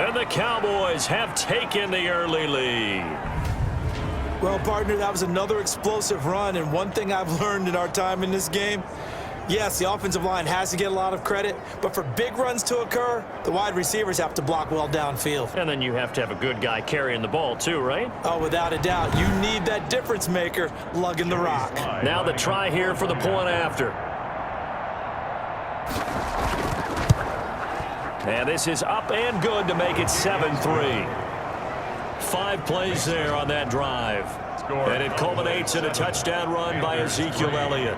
And the Cowboys have taken the early lead. Well, partner, that was another explosive run, and one thing I've learned in our time in this game, yes, the offensive line has to get a lot of credit, but for big runs to occur, the wide receivers have to block well downfield. And then you have to have a good guy carrying the ball too, right? Oh, without a doubt. You need that difference maker lugging the rock. Now the try here for the point after. And this is up and good to make it 7-3. 5 plays there on that drive. And it culminates in a touchdown run by Ezekiel Elliott.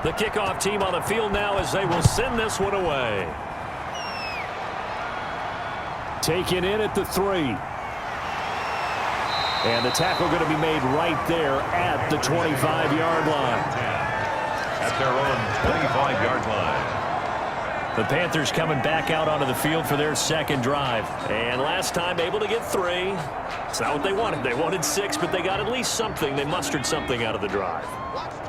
The kickoff team on the field now as they will send this one away. Taken in at the 3. And the tackle going to be made right there at the 25-yard line. At their own 25-yard line. The Panthers coming back out onto the field for their second drive. And last time able to get 3. It's not what they wanted. They wanted 6, but they got at least something. They mustered something out of the drive.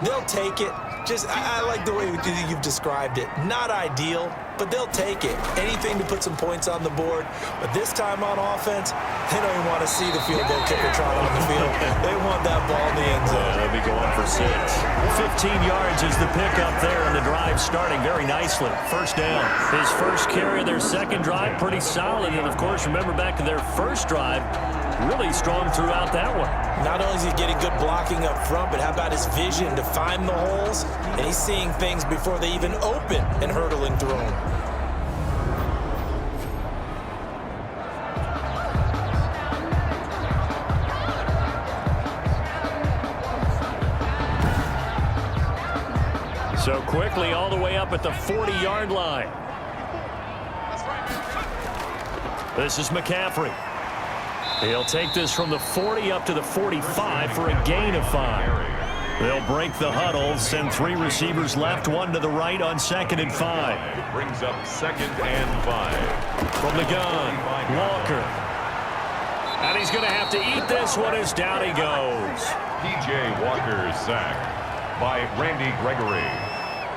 They'll take it. I like the way you've described it. Not ideal, but they'll take it. Anything to put some points on the board. But this time on offense, they don't even want to see the field goal kicker trot on the field. They want that ball in the end zone. They'll be going for 6. 15 yards is the pickup there, and the drive starting very nicely. First down. His first carry of their second drive, pretty solid. And, of course, remember back to their first drive, really strong throughout that one. Not only is he getting good blocking up front, but how about his vision to find the holes? And he's seeing things before they even open and hurtling through them. So quickly all the way up at the 40-yard line. This is McCaffrey. He'll take this from the 40 up to the 45 for a gain of 5. They'll break the huddle, send 3 receivers left, 1 to the right on 2nd and 5. Brings up 2nd and 5. From the gun, Walker. And he's going to have to eat this one as down he goes. P.J. Walker sacked by Randy Gregory.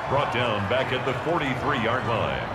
Brought down back at the 43-yard line.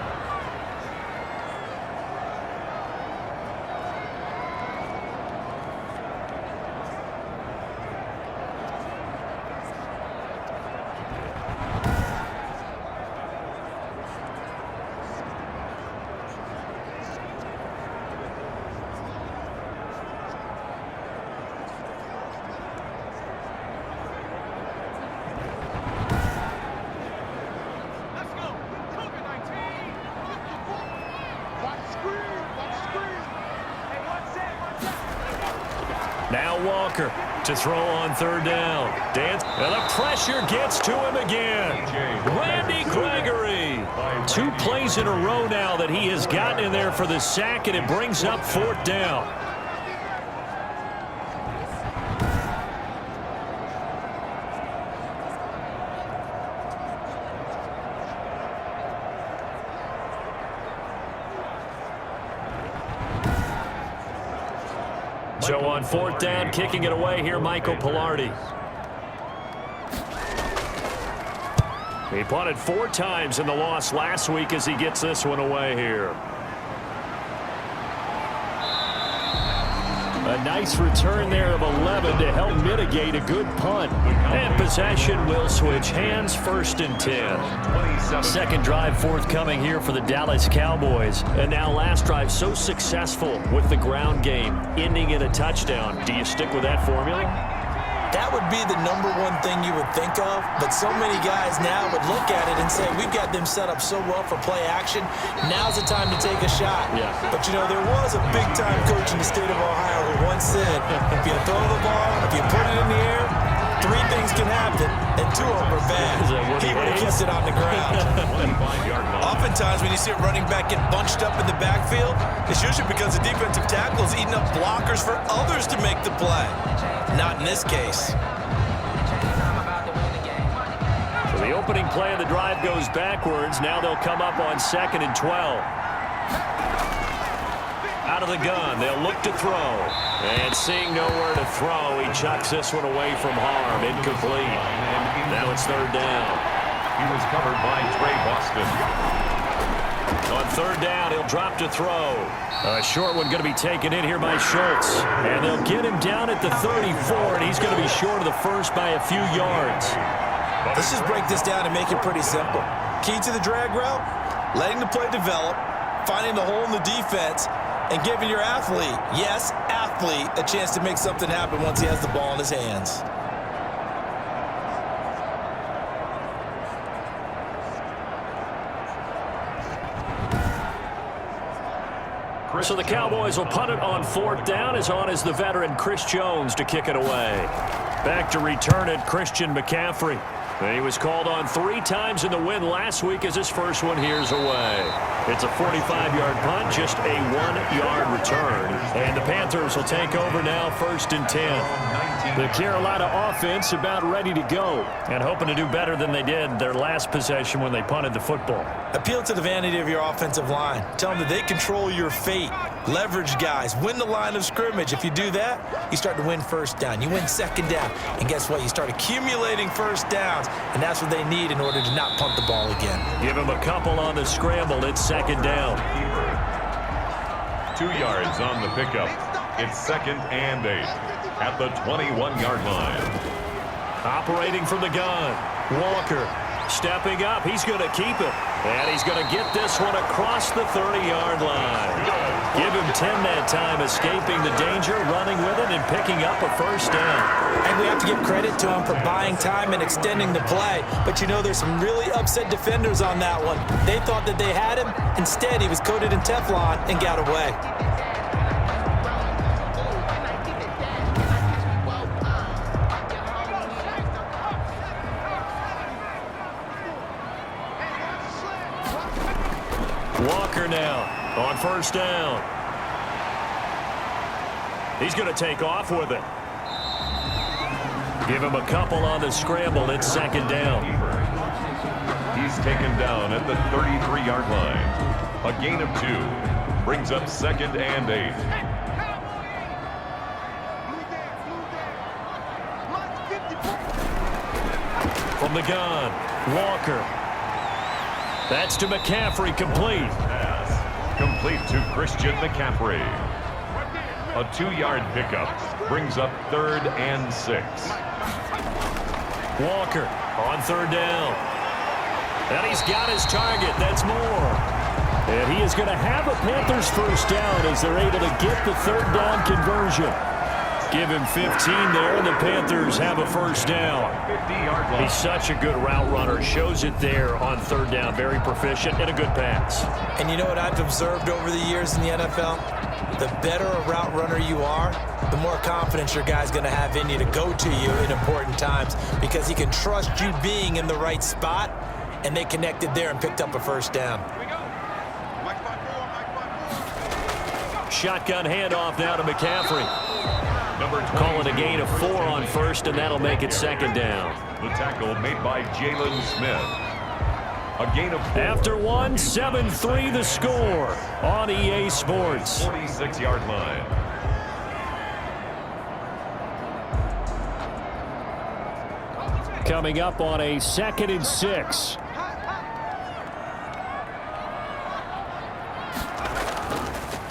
Now Walker to throw on 3rd down. And the pressure gets to him again. Randy Gregory. 2 plays in a row now that he has gotten in there for the sack, and it brings up 4th down. So on 4th down, kicking it away here, Michael Pilardi. He punted 4 times in the loss last week as he gets this one away here. A nice return there of 11 to help mitigate a good punt. And possession will switch hands, 1st and 10. Second drive forthcoming here for the Dallas Cowboys. And now last drive so successful with the ground game, ending in a touchdown. Do you stick with that formula? That would be the #1 thing you would think of, but so many guys now would look at it and say, we've got them set up so well for play action, now's the time to take a shot. Yeah. But, you know, there was a big-time coach in the state of Ohio who once said, if you throw the ball, if you put it in the air, 3 things can happen, and 2 of them are bad. He would have kept it on the ground. Oftentimes when you see a running back get bunched up in the backfield, it's usually because the defensive tackle is eating up blockers for others to make the play. Not in this case. So the opening play of the drive goes backwards. Now they'll come up on 2nd and 12. Out Out of the gun, they'll look to throw. And seeing nowhere to throw, he chucks this one away from harm. Incomplete. Now it's third down. He was covered by Trey Boston. On third down, he'll drop to throw. A short one going to be taken in here by Schultz. And they'll get him down at the 34, and he's going to be short of the first by a few yards. Let's just break this down and make it pretty simple. Key to the drag route, letting the play develop, finding the hole in the defense, and giving your athlete, yes, athlete, a chance to make something happen once he has the ball in his hands. So the Cowboys will punt it on fourth down. As on is the veteran Chris Jones to kick it away. Back to return it, Christian McCaffrey. He was called on 3 times in the win last week as his first one here's away. It's a 45-yard punt, just a 1-yard return. And the Panthers will take over now, 1st and 10. The Carolina offense about ready to go and hoping to do better than they did their last possession when they punted the football. Appeal to the vanity of your offensive line. Tell them that they control your fate. Leverage guys. Win the line of scrimmage. If you do that, you start to win first down. You win second down. And guess what? You start accumulating first downs. And that's what they need in order to not punt the ball again. Give them a couple on the scramble. It's second down. 2 yards on the pickup. It's 2nd and 8 at the 21-yard line. Operating from the gun. Walker stepping up. He's going to keep it. And he's going to get this one across the 30-yard line. Give him 10 that time, escaping the danger, running with it, and picking up a first down. And we have to give credit to him for buying time and extending the play. But you know, there's some really upset defenders on that one. They thought that they had him. Instead, he was coated in Teflon and got away. Walker now on first down. He's going to take off with it. Give him a couple on the scramble. It's second down. He's taken down at the 33-yard line. A gain of 2 brings up 2nd and 8. From the gun, Walker. That's to McCaffrey, complete. Pass complete to Christian McCaffrey. A 2-yard pickup brings up 3rd and 6. Walker on third down. And he's got his target. That's more. And he is going to have a Panthers first down as they're able to get the third down conversion. Give him 15 there, and the Panthers have a first down. 50-yard line. He's such a good route runner. Shows it there on third down. Very proficient and a good pass. And you know what I've observed over the years in the NFL? The better a route runner you are, the more confidence your guy's going to have in you to go to you in important times because he can trust you being in the right spot, and they connected there and picked up a first down. Shotgun handoff now to McCaffrey. Call it a gain of 4 on first, and that'll make it second down. The tackle made by Jalen Smith. A gain of 4. After 1, 7-3 the score on EA Sports. 46-yard line. Coming up on a 2nd and 6.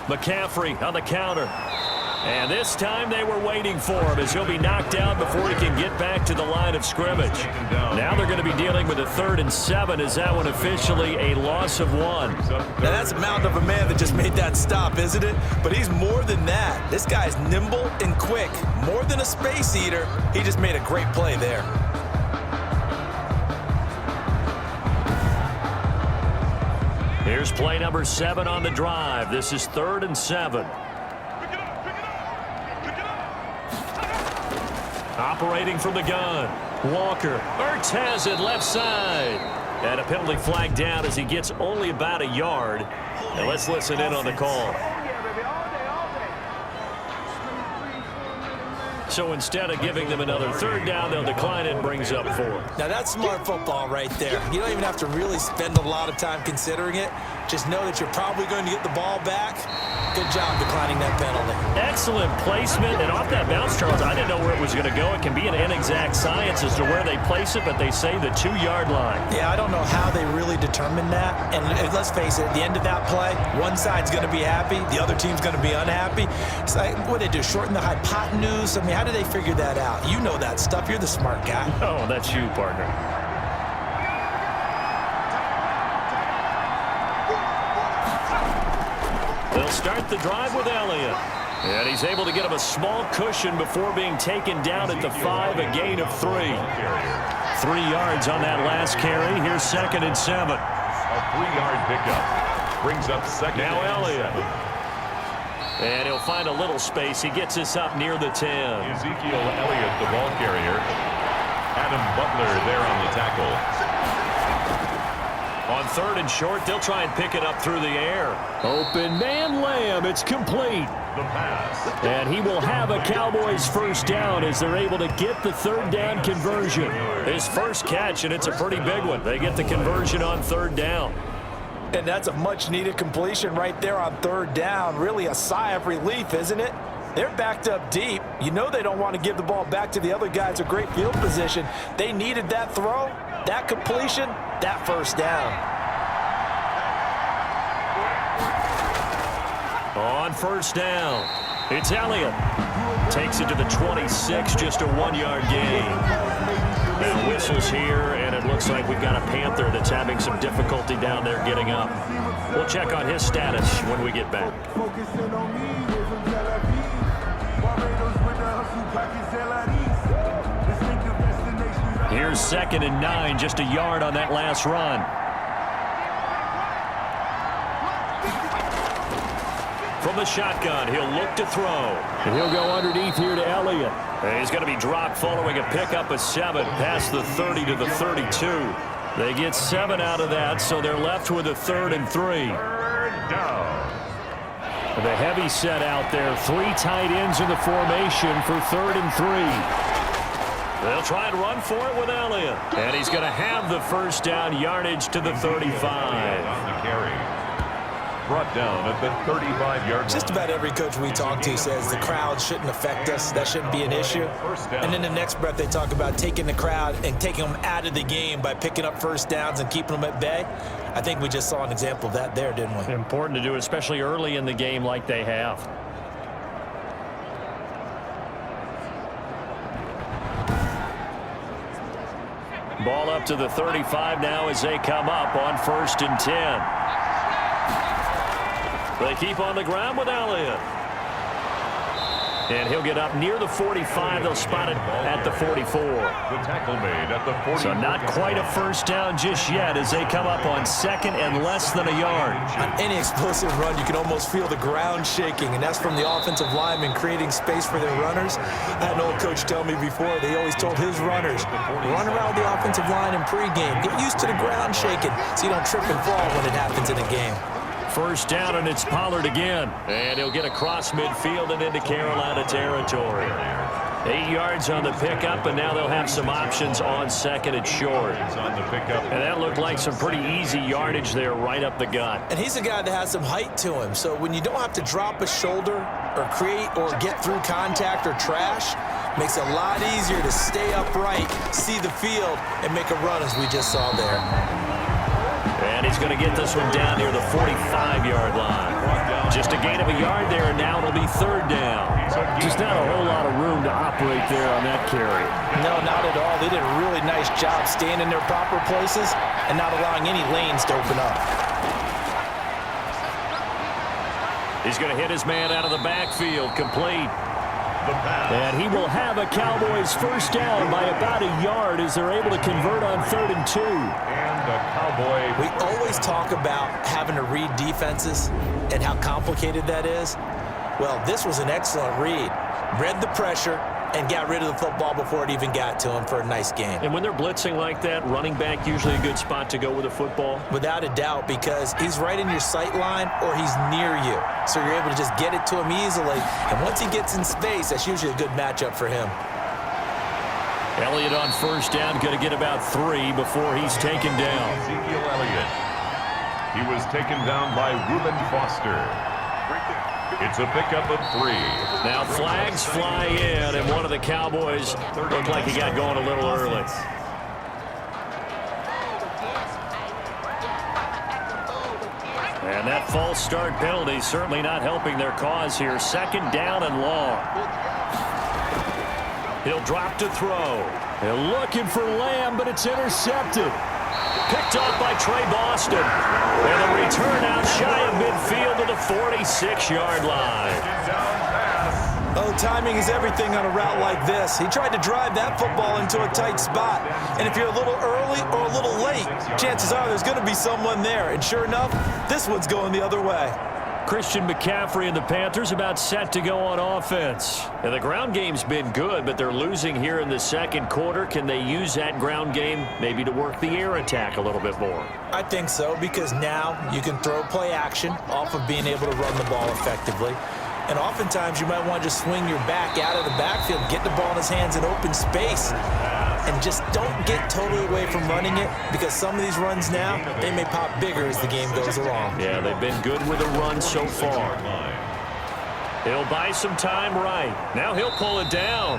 McCaffrey on the counter. And this time they were waiting for him as he'll be knocked down before he can get back to the line of scrimmage. Now they're going to be dealing with a 3rd and 7. Is that one officially a loss of 1? Now that's a mountain of a man that just made that stop, isn't it? But he's more than that. This guy's nimble and quick. More than a space eater. He just made a great play there. Here's play number 7 on the drive. This is 3rd and 7. Operating from the gun. Walker. Ertz has it left side. And a penalty flag down as he gets only about a yard. And let's listen in on the call. So instead of giving them another 3rd down, they'll decline it and brings up 4. Now that's smart football right there. You don't even have to really spend a lot of time considering it. Just know that you're probably going to get the ball back. Good job declining that penalty. Excellent placement, and off that bounce, Charles, I didn't know where it was going to go. It can be an inexact science as to where they place it, but they say the 2-yard line. Yeah, I don't know how they really determined that. And let's face it, at the end of that play, one side's going to be happy, the other team's going to be unhappy. It's like, what do they do, shorten the hypotenuse? I mean, how do they figure that out? You know that stuff. You're the smart guy. Oh, that's you, partner. They'll start the drive with Elliott. And he's able to get him a small cushion before being taken down at the 5, a gain of 3. 3 yards on that last carry. Here's 2nd and 7. A 3-yard pickup brings up 2nd. Now Elliott. And he'll find a little space. He gets us up near the 10. Ezekiel Elliott, the ball carrier. Adam Butler there on the tackle. On 3rd and short, they'll try and pick it up through the air. Open man Lamb. It's complete. The pass. And he will have a Cowboys first down as they're able to get the 3rd down conversion. His first catch, and it's a pretty big one. They get the conversion on 3rd down. And that's a much-needed completion right there on 3rd down. Really a sigh of relief, isn't it? They're backed up deep. You know they don't want to give the ball back to the other guys. A great field position. They needed that throw, that completion, that first down. On 1st down, it's Elliott. Takes it to the 26, just a 1-yard gain. Now whistles here, and it looks like we've got a Panther that's having some difficulty down there getting up. We'll check on his status when we get back. Here's 2nd and 9, just a yard on that last run. From the shotgun, he'll look to throw. And he'll go underneath here to Elliott. And he's going to be dropped following a pickup of 7 past the 30 to the 32. They get 7 out of that, so they're left with a 3rd and 3. 3rd down. The heavy set out there. 3 tight ends in the formation for 3rd and 3. They'll try and run for it with Elliott. And he's going to have the first down, yardage to the 35. On the carry. Brought down at the 35-yard line. Just about every coach we talk to says the crowd shouldn't affect us. That shouldn't be an issue. And in the next breath, they talk about taking the crowd and taking them out of the game by picking up first downs and keeping them at bay. I think we just saw an example of that there, didn't we? Important to do, especially early in the game like they have. Ball up to the 35 now as they come up on 1st and 10. They keep on the ground with Elliott. And he'll get up near the 45. They'll spot it at the 44. The tackle made at the 44. So not quite a first down just yet as they come up on 2nd and less than a yard. On any explosive run, you can almost feel the ground shaking, and that's from the offensive linemen creating space for their runners. I had an old coach tell me before, they always told his runners, run around the offensive line in pregame. Get used to the ground shaking so you don't trip and fall when it happens in a game. First down, and it's Pollard again. And he'll get across midfield and into Carolina territory. 8 yards on the pickup, and now they'll have some options on 2nd and short. And that looked like some pretty easy yardage there right up the gut. And he's a guy that has some height to him, so when you don't have to drop a shoulder or create or get through contact or trash, makes it a lot easier to stay upright, see the field, and make a run as we just saw there. And he's going to get this one down near the 45-yard line. Just a gain of a yard there, and now it'll be 3rd down. Just not a whole lot of room to operate there on that carry. No, not at all. They did a really nice job staying in their proper places and not allowing any lanes to open up. He's going to hit his man out of the backfield, complete. And he will have a Cowboys first down by about a yard as they're able to convert on 3rd and 2. We always talk about having to read defenses and how complicated that is. Well, this was an excellent read. Read the pressure and got rid of the football before it even got to him for a nice game. And when they're blitzing like that, running back usually a good spot to go with the football? Without a doubt, because he's right in your sight line or he's near you. So you're able to just get it to him easily. And once he gets in space, that's usually a good matchup for him. Elliott on first down, going to get about 3 before he's taken down. Ezekiel Elliott. He was taken down by Reuben Foster. It's a pickup of 3. Now flags fly in, and one of the Cowboys looked like he got going a little early. And that false start penalty certainly not helping their cause here. 2nd down and long. He'll drop to throw. They're looking for Lamb, but it's intercepted. Picked off by Trey Boston. And a return out shy of midfield to the 46-yard line. Oh, timing is everything on a route like this. He tried to drive that football into a tight spot. And if you're a little early or a little late, chances are there's going to be someone there. And sure enough, this one's going the other way. Christian McCaffrey and the Panthers about set to go on offense. And the ground game's been good, but they're losing here in the 2nd quarter. Can they use that ground game maybe to work the air attack a little bit more? I think so, because now you can throw play action off of being able to run the ball effectively. And oftentimes you might want to just swing your back out of the backfield, get the ball in his hands in open space, and just don't get totally away from running it, because some of these runs now, they may pop bigger as the game goes along. Yeah, they've been good with a run so far. He'll buy some time right. Now he'll pull it down.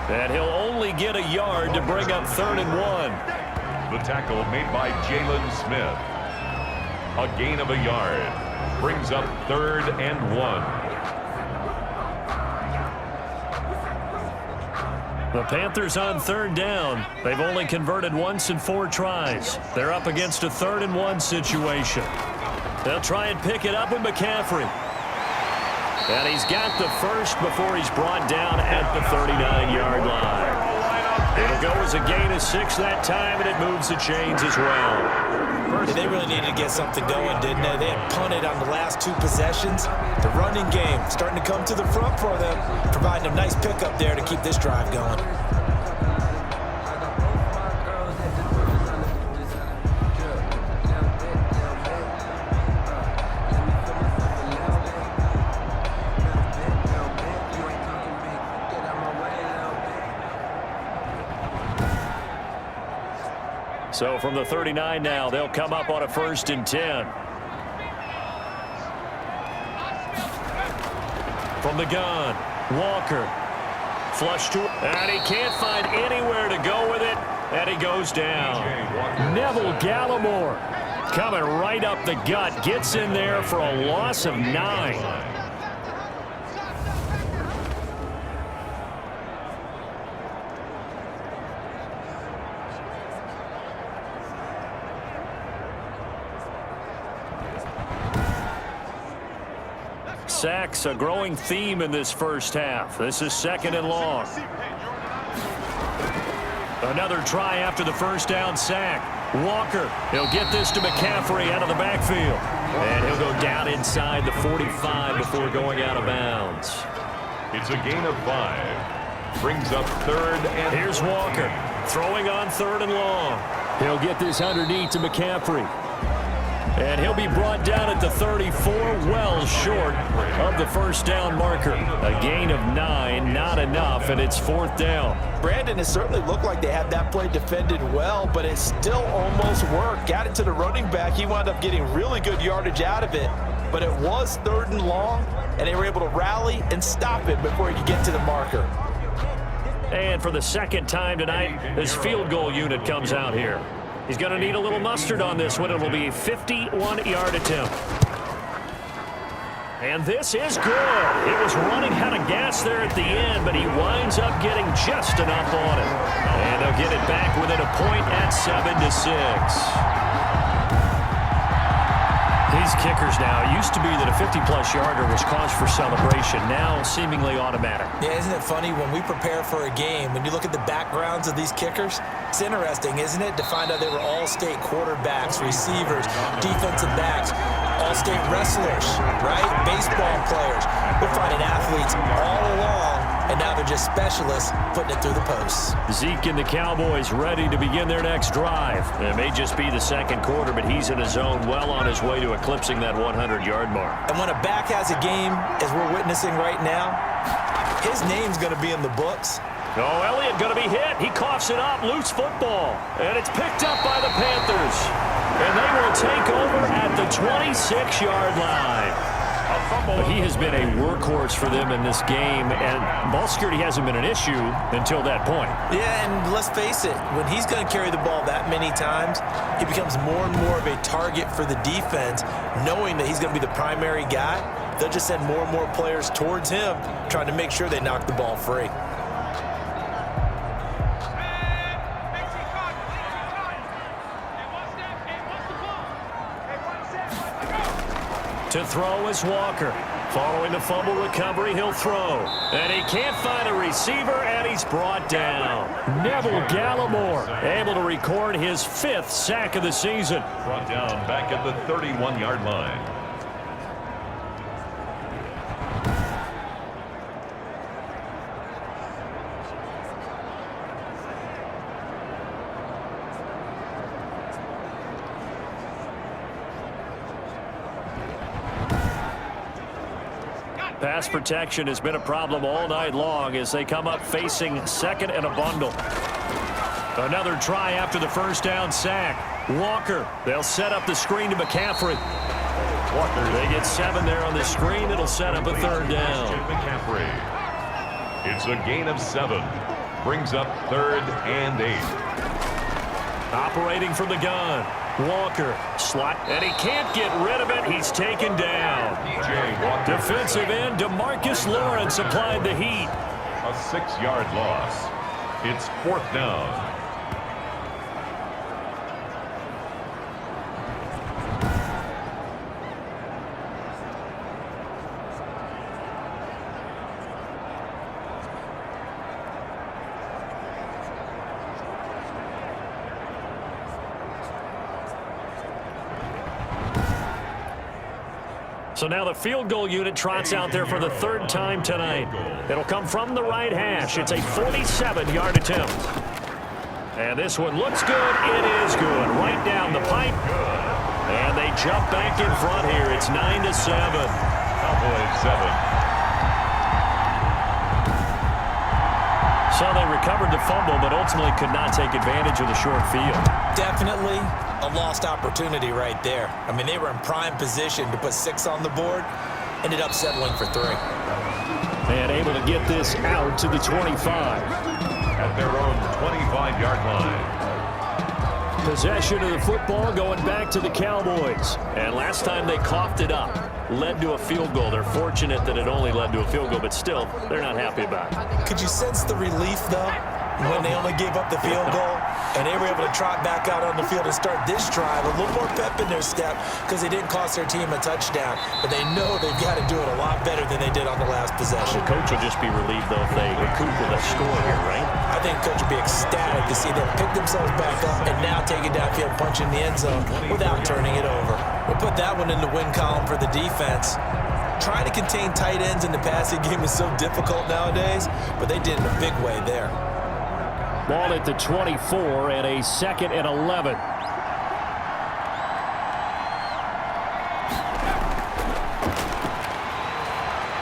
And he'll only get a yard to bring up 3rd and 1. The tackle made by Jalen Smith. A gain of a yard. Brings up 3rd and 1. The Panthers on 3rd down. They've only converted once in 4 tries. They're up against a 3rd and 1 situation. They'll try and pick it up with McCaffrey. And he's got the first before he's brought down at the 39-yard line. It'll go as a gain of 6 that time, and it moves the chains as well. They really needed to get something going, didn't they? They had punted on the last 2 possessions. The running game starting to come to the front for them, providing a nice pickup there to keep this drive going. So from the 39 now, they'll come up on a 1st and 10. From the gun, Walker. Flush to, and he can't find anywhere to go with it, and he goes down. Neville Gallimore coming right up the gut, gets in there for a loss of 9. Sacks, a growing theme in this first half. This is 2nd and long. Another try after the first down sack. Walker, he'll get this to McCaffrey out of the backfield. And he'll go down inside the 45 before going out of bounds. It's a gain of 5. Brings up 3rd and... Here's Walker, throwing on 3rd and long. He'll get this underneath to McCaffrey. And he'll be brought down at the 34, well short of the first down marker. A gain of 9, not enough, and it's 4th down. Brandon, it certainly looked like they had that play defended well, but it still almost worked. Got it to the running back. He wound up getting really good yardage out of it, but it was 3rd and long, and they were able to rally and stop it before he could get to the marker. And for the 2nd time tonight, this field goal unit comes out here. He's going to need a little mustard on this one. It'll be a 51-yard attempt. And this is good. It was running out of gas there at the end, but he winds up getting just enough on it. And they'll get it back within a point at 7-6. These kickers now, it used to be that a 50-plus yarder was cause for celebration. Now seemingly automatic. Yeah, isn't it funny when we prepare for a game, when you look at the backgrounds of these kickers, it's interesting, isn't it, to find out they were all-state quarterbacks, receivers, defensive backs, all-state wrestlers, right? Baseball players. We're finding athletes all along, and now they're just specialists putting it through the posts. Zeke and the Cowboys ready to begin their next drive. It may just be the 2nd quarter, but he's in his zone, well on his way to eclipsing that 100-yard mark. And when a back has a game, as we're witnessing right now, his name's going to be in the books. Oh, Elliott going to be hit. He coughs it up. Loose football. And it's picked up by the Panthers. And they will take over at the 26-yard line. A But he has been a workhorse for them in this game, and ball security hasn't been an issue until that point. Yeah, and let's face it, when he's going to carry the ball that many times, he becomes more and more of a target for the defense, knowing that he's going to be the primary guy. They'll just send more and more players towards him, trying to make sure they knock the ball free. To throw is Walker. Following the fumble recovery, he'll throw. And he can't find a receiver, and he's brought down. Neville Gallimore able to record his 5th sack of the season. Brought down back at the 31-yard line. Pass protection has been a problem all night long as they come up facing second and a bundle. Another try after the first down sack. Walker, they'll set up the screen to McCaffrey. Walker, they get 7 there on the screen. It'll set up a 3rd down. McCaffrey. It's a gain of 7. Brings up 3rd and 8. Operating from the gun. Walker, slot, and he can't get rid of it. He's taken down. Defensive end, DeMarcus Lawrence applied the heat. A 6-yard loss. It's 4th down. So now the field goal unit trots out there for the 3rd time tonight. It'll come from the right hash. It's a 47-yard attempt. And this one looks good. It is good. Right down the pipe. And they jump back in front here. It's 9-7. Cowboys 7. So they recovered the fumble, but ultimately could not take advantage of the short field. Definitely a lost opportunity right there. I mean, they were in prime position to put 6 on the board. Ended up settling for 3. And able to get this out to the 25. At their own 25-yard line. Possession of the football going back to the Cowboys. And last time they coughed it up. Led to a field goal. They're fortunate that it only led to a field goal, but still, they're not happy about it. Could you sense the relief, though, when they only gave up the field goal and they were able to trot back out on the field and start this drive? A little more pep in their step because they didn't cost their team a touchdown, but they know they've got to do it a lot better than they did on the last possession. The coach will just be relieved, though, if they recoup with a score here, right? I think coach will be ecstatic to see them pick themselves back up and now take it downfield, punch in the end zone without turning it over. We'll put that one in the win column for the defense. Trying to contain tight ends in the passing game is so difficult nowadays, but they did in a big way there. Ball at the 24 and a 2nd and 11.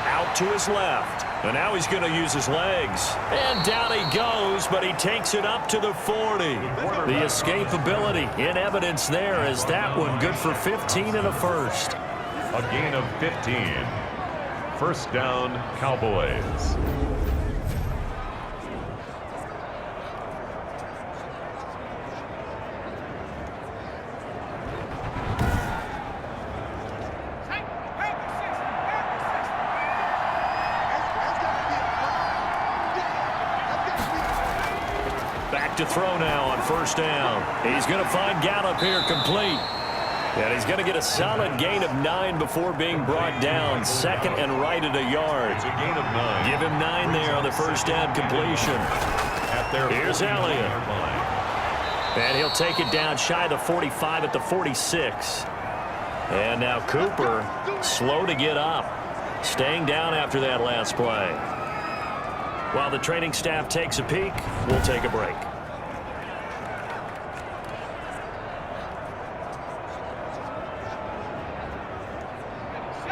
Out to his left. And now he's going to use his legs. And down he goes, but he takes it up to the 40. The escapability in evidence there as that one good for 15 and a 1st. A gain of 15. 1st down, Cowboys. Back to throw now on 1st down. He's going to find Gallup here complete. And he's going to get a solid gain of 9 before being brought down. 2nd and right at a yard. It's a gain of 9. Give him 9 there on the 1st down completion. Here's Elliott. And he'll take it down shy of the 45 at the 46. And now Cooper, slow to get up. Staying down after that last play. While the training staff takes a peek, we'll take a break.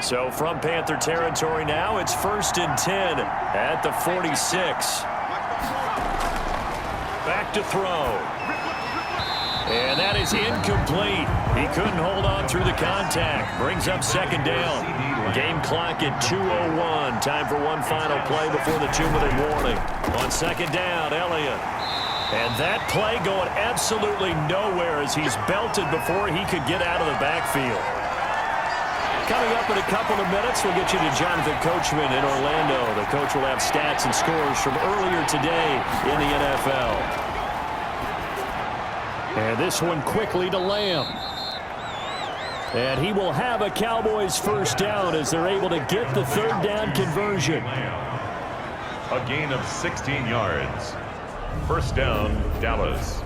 So from Panther territory now, it's 1st and 10 at the 46. Back to throw. And that is incomplete. He couldn't hold on through the contact. Brings up second down. Game clock at 2:01. Time for one final play before the 2-minute warning. On second down, Elliott. And that play going absolutely nowhere as he's belted before he could get out of the backfield. Coming up in a couple of minutes, we'll get you to Jonathan Coachman in Orlando. The coach will have stats and scores from earlier today in the NFL. And this one quickly to Lamb. And he will have a Cowboys first down as they're able to get the third down conversion. A gain of 16 yards. First down, Dallas.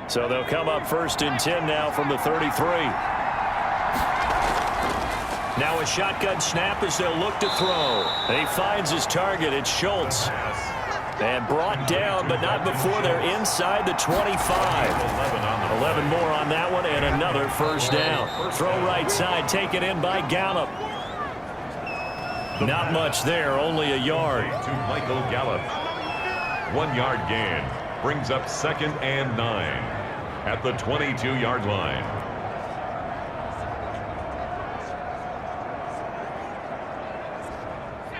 So they'll come up first and 10 now from the 33. Now a shotgun snap as they'll look to throw. He finds his target. It's Schultz. And brought down, but not before they're inside the 25. 11 more on that one, and another first down. Throw right side, taken in by Gallup. Not much there, only a yard. To Michael Gallup. 1 yard gain. Brings up second and 9 at the 22-yard line.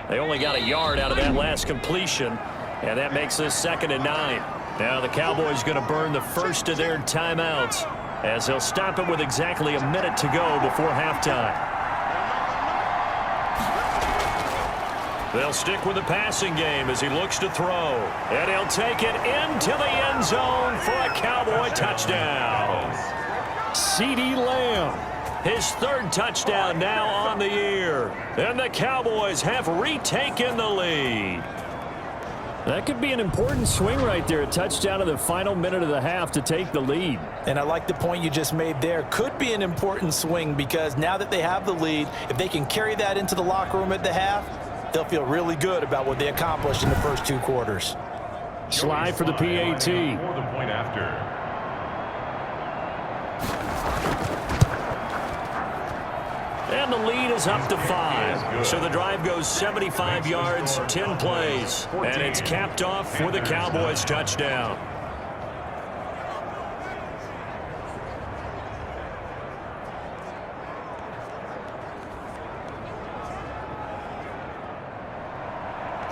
They only got a yard out of that last completion, and that makes this second and 9. Now the Cowboys going to burn the first of their timeouts as they'll stop it with exactly a minute to go before halftime. They'll stick with the passing game as he looks to throw. And he'll take it into the end zone for a Cowboy touchdown. CeeDee Lamb, his third touchdown now on the year. And the Cowboys have retaken the lead. That could be an important swing right there. A touchdown in the final minute of the half to take the lead. And I like the point you just made there. Could be an important swing because now that they have the lead, if they can carry that into the locker room at the half, they'll feel really good about what they accomplished in the first 2 quarters. Slide for the PAT. For the point after. And the lead is up to 5. So the drive goes 75 yards, 10 plays. And it's capped off with a Cowboys touchdown.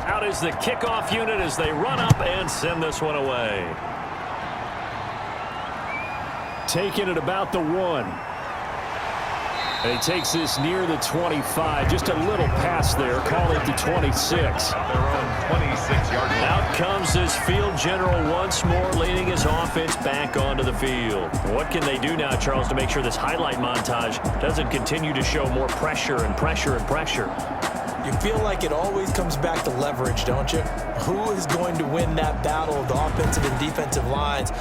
Out is the kickoff unit as they run up and send this one away. Taking it about the 1. And he takes this near the 25. Just a little pass there. Call it the 26. Their own 26-yard line. Out comes this field general once more, leading his offense back onto the field. What can they do now, Charles, to make sure this highlight montage doesn't continue to show more pressure and pressure and pressure? You feel like it always comes back to leverage, don't you? Who is going to win that battle of the offensive and defensive lines?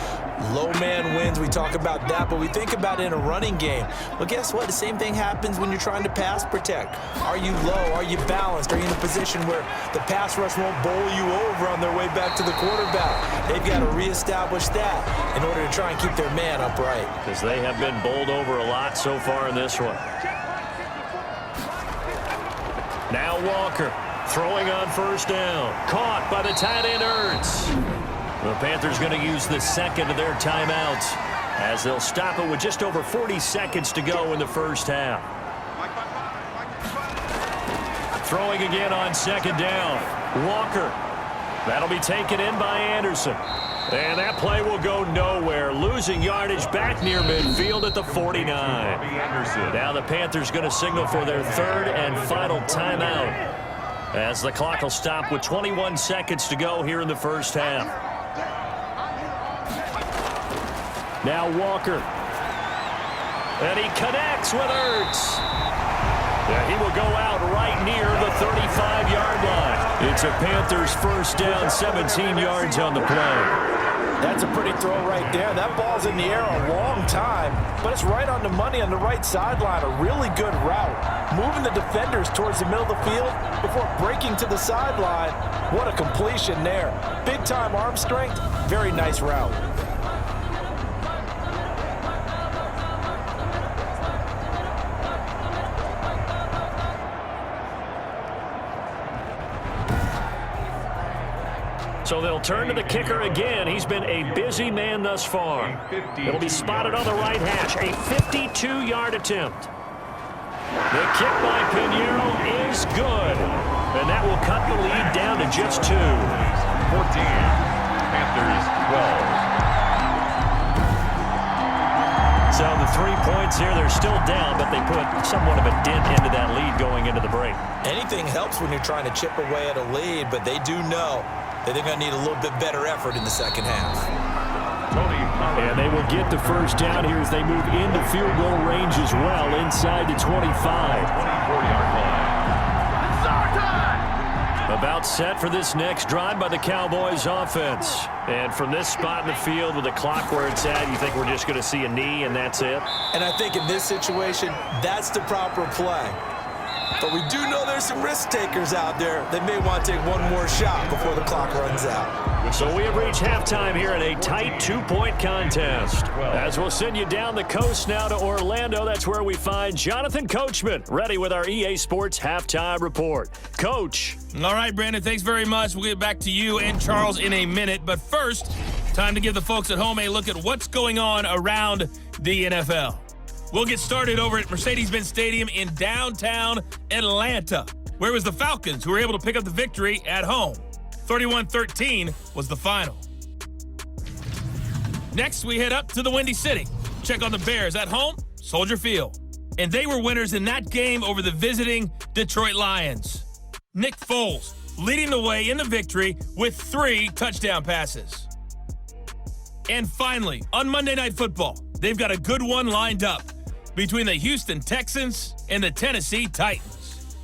Low man wins. We talk about that, but we think about it in a running game. Well, guess what? The same thing happens when you're trying to pass protect. Are you low? Are you balanced? Are you in a position where the pass rush won't bowl you over on their way back to the quarterback? They've got to reestablish that in order to try and keep their man upright. Because they have been bowled over a lot so far in this one. Now Walker throwing on first down. Caught by the tight end Ertz. The Panthers going to use the second of their timeouts as they'll stop it with just over 40 seconds to go in the first half. Throwing again on second down. Walker. That'll be taken in by Anderson. And that play will go nowhere. Losing yardage back near midfield at the 49. Now the Panthers going to signal for their third and final timeout as the clock will stop with 21 seconds to go here in the first half. Now Walker. And he connects with Ertz. Yeah, he will go out right near the 35-yard line. It's a Panthers first down, 17 yards on the play. That's a pretty throw right there. That ball's in the air a long time, but it's right on the money on the right sideline. A really good route. Moving the defenders towards the middle of the field before breaking to the sideline. What a completion there. Big-time arm strength. Very nice route. So they'll turn to the kicker again. He's been a busy man thus far. It'll be spotted on the right hash. A 52-yard attempt. The kick by Pinheiro is good. And that will cut the lead down to just 2. 14. Panthers 12. So the 3 points here, they're still down, but they put somewhat of a dent into that lead going into the break. Anything helps when you're trying to chip away at a lead, but they do know that they're going to need a little bit better effort in the second half. And they will get the first down here as they move into field goal range as well, inside the 25. 24-yard line. About set for this next drive by the Cowboys offense. And from this spot in the field with the clock where it's at, you think we're just going to see a knee and that's it? And I think in this situation, that's the proper play. But we do know there's some risk takers out there that may want to take one more shot before the clock runs out. So we have reached halftime here in a tight 2-point contest. As we'll send you down the coast now to Orlando, that's where we find Jonathan Coachman, ready with our EA Sports Halftime Report. Coach. All right, Brandon, thanks very much. We'll get back to you and Charles in a minute. But first, time to give the folks at home a look at what's going on around the NFL. We'll get started over at Mercedes-Benz Stadium in downtown Atlanta, where it was the Falcons who were able to pick up the victory at home. 31-13 was the final. Next, we head up to the Windy City. Check on the Bears at home, Soldier Field. And they were winners in that game over the visiting Detroit Lions. Nick Foles leading the way in the victory with 3 touchdown passes. And finally, on Monday Night Football, they've got a good one lined up between the Houston Texans and the Tennessee Titans.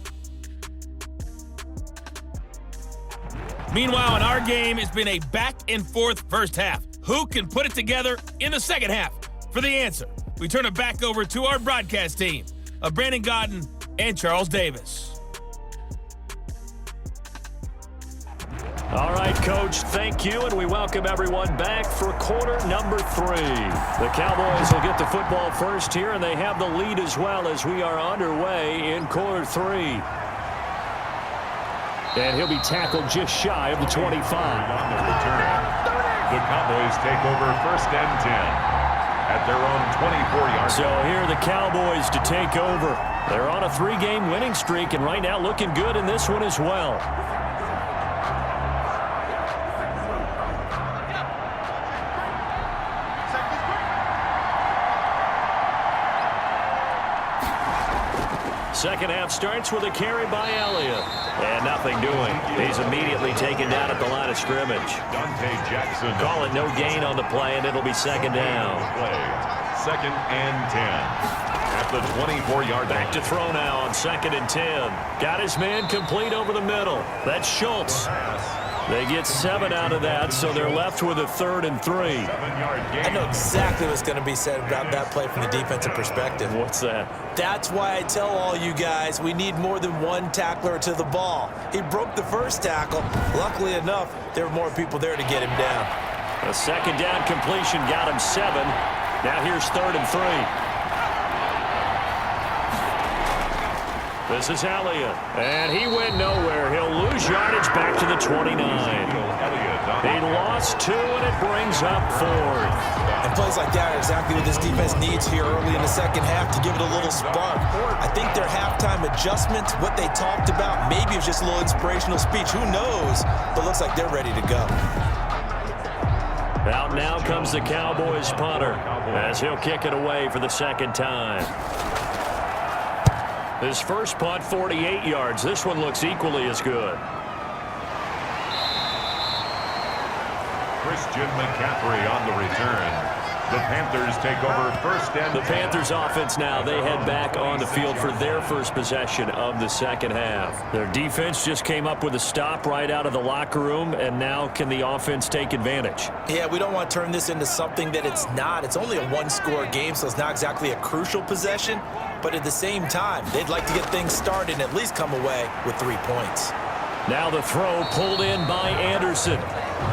Meanwhile, in our game, it's been a back-and-forth first half. Who can put it together in the second half? For the answer, we turn it back over to our broadcast team of Brandon Godden and Charles Davis. All right, Coach, thank you, and we welcome everyone back for quarter number 3. The Cowboys will get the football first here, and they have the lead as well as we are underway in quarter 3. And he'll be tackled just shy of the 25. On the return, the Cowboys take over first and 10 at their own 24-yard. So here are the Cowboys to take over. They're on a 3-game winning streak, and right now looking good in this one as well. Second half starts with a carry by Elliott. And nothing doing. He's immediately taken down at the line of scrimmage. Dante Jackson. Call it no gain on the play, and it'll be second down. Second and 10. At the 24-yard line. Back to throw now on second and 10. Got his man complete over the middle. That's Schultz. They get 7 out of that, so they're left with a 3rd and 3. 7-yard gain. I know exactly what's going to be said about that play from the defensive perspective. What's that? That's why I tell all you guys we need more than one tackler to the ball. He broke the first tackle. Luckily enough, there were more people there to get him down. A second down completion got him 7. Now here's 3rd and 3. This is Elliott, and he went nowhere. He'll lose yardage back to the 29. He lost 2, and it brings up 4th. And plays like that are exactly what this defense needs here early in the second half to give it a little spark. I think their halftime adjustments, what they talked about, maybe it's just a little inspirational speech. Who knows? But it looks like they're ready to go. Out now comes the Cowboys punter as he'll kick it away for the second time. His first punt, 48 yards. This one looks equally as good. Christian McCaffrey on the return. The Panthers take over first and 10. The Panthers offense now, they head back on the field for their first possession of the second half. Their defense just came up with a stop right out of the locker room, and now can the offense take advantage? Yeah, we don't want to turn this into something that it's not. It's only a one-score game, so it's not exactly a crucial possession. But at the same time, they'd like to get things started and at least come away with 3 points. Now the throw pulled in by Anderson.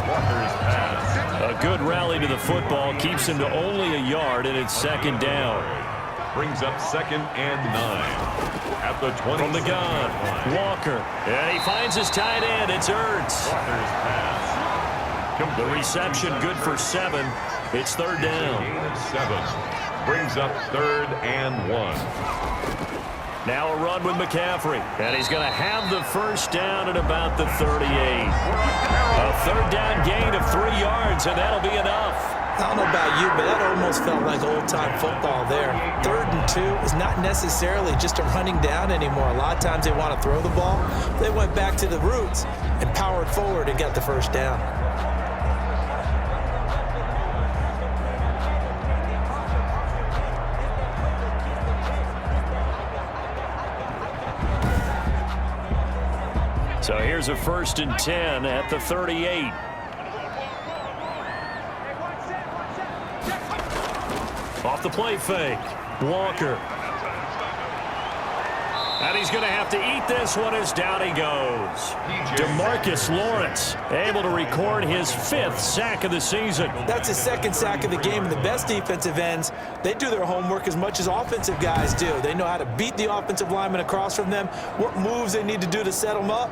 Walker's pass. A good rally to the football keeps him to only a yard, and it's second down. Brings up second and 9. At the 20. From the gun, Walker. And he finds his tight end. It's Ertz. Walker's pass. The reception good for 7. It's third down. Gain of 7. Brings up 3rd and 1. Now a run with McCaffrey. And he's going to have the first down at about the 38. A third down gain of 3 yards, and that'll be enough. I don't know about you, but that almost felt like old-time football there. 3rd and 2 is not necessarily just a running down anymore. A lot of times they want to throw the ball. They went back to the roots and powered forward and got the first down. So here's a 1st and 10 at the 38. Off the play fake. Walker. And he's going to have to eat this one as down he goes. DeMarcus Lawrence able to record his 5th sack of the season. That's his 2nd sack of the game. And the best defensive ends, they do their homework as much as offensive guys do. They know how to beat the offensive lineman across from them, what moves they need to do to set them up.